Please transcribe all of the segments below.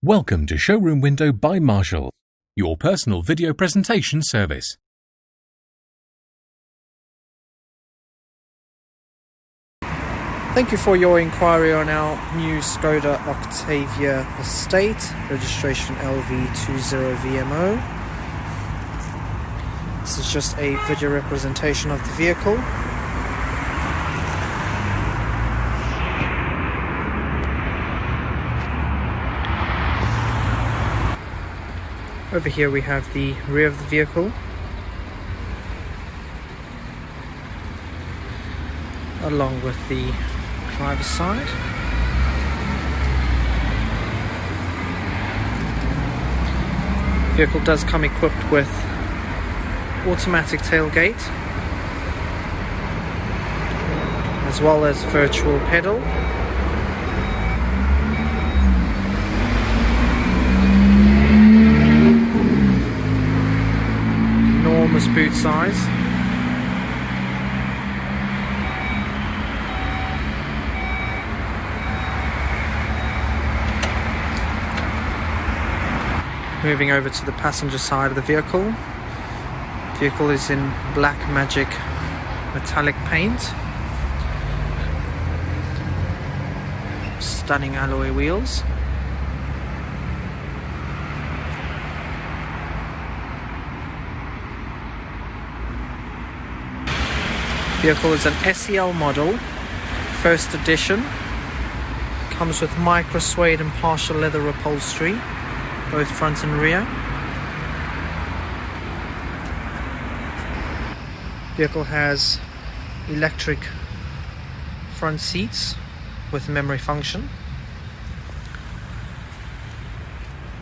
Welcome to Showroom Window by Marshall, your personal video presentation service. Thank you for your inquiry on our new Skoda Octavia estate, registration LV20 VMO. This is just a video representation of the vehicle. Over here we have the rear of the vehicle, along with the driver's side. The vehicle does come equipped with automatic tailgate, as well as virtual pedal. Enormous boot size. Moving over to the passenger side of the vehicle. The vehicle is in Black Magic metallic paint. Stunning alloy wheels. The vehicle is an SEL model, first edition. Comes with micro suede and partial leather upholstery, both front and rear. Vehicle has electric front seats with memory function.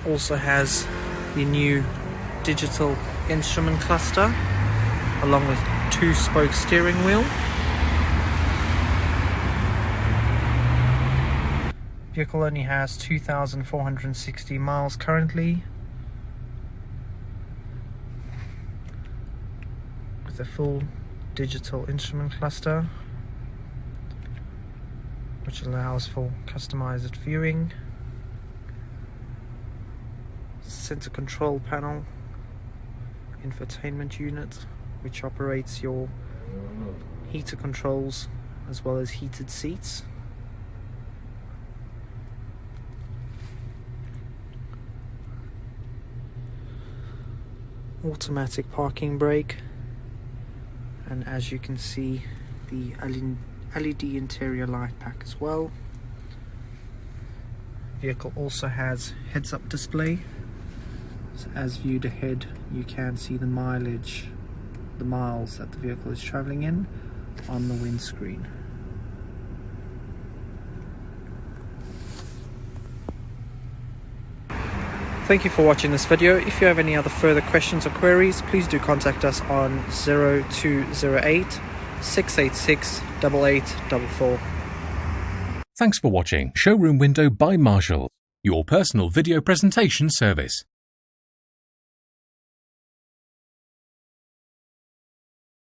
Also has the new digital instrument cluster, along with 2-spoke steering wheel. Vehicle only has 2,460 miles currently, with a full digital instrument cluster, which allows for customized viewing. Center control panel, infotainment unit, which operates your heater controls as well as heated seats. Automatic parking brake, and as you can see, the LED interior light pack as well. Vehicle also has heads-up display, so as viewed ahead you can see the mileage, the miles that the vehicle is traveling in on the windscreen. Thank you for watching this video. If you have any other further questions or queries, please do contact us on 0208 686 8844. Thanks for watching Showroom Window by Marshall, your personal video presentation service.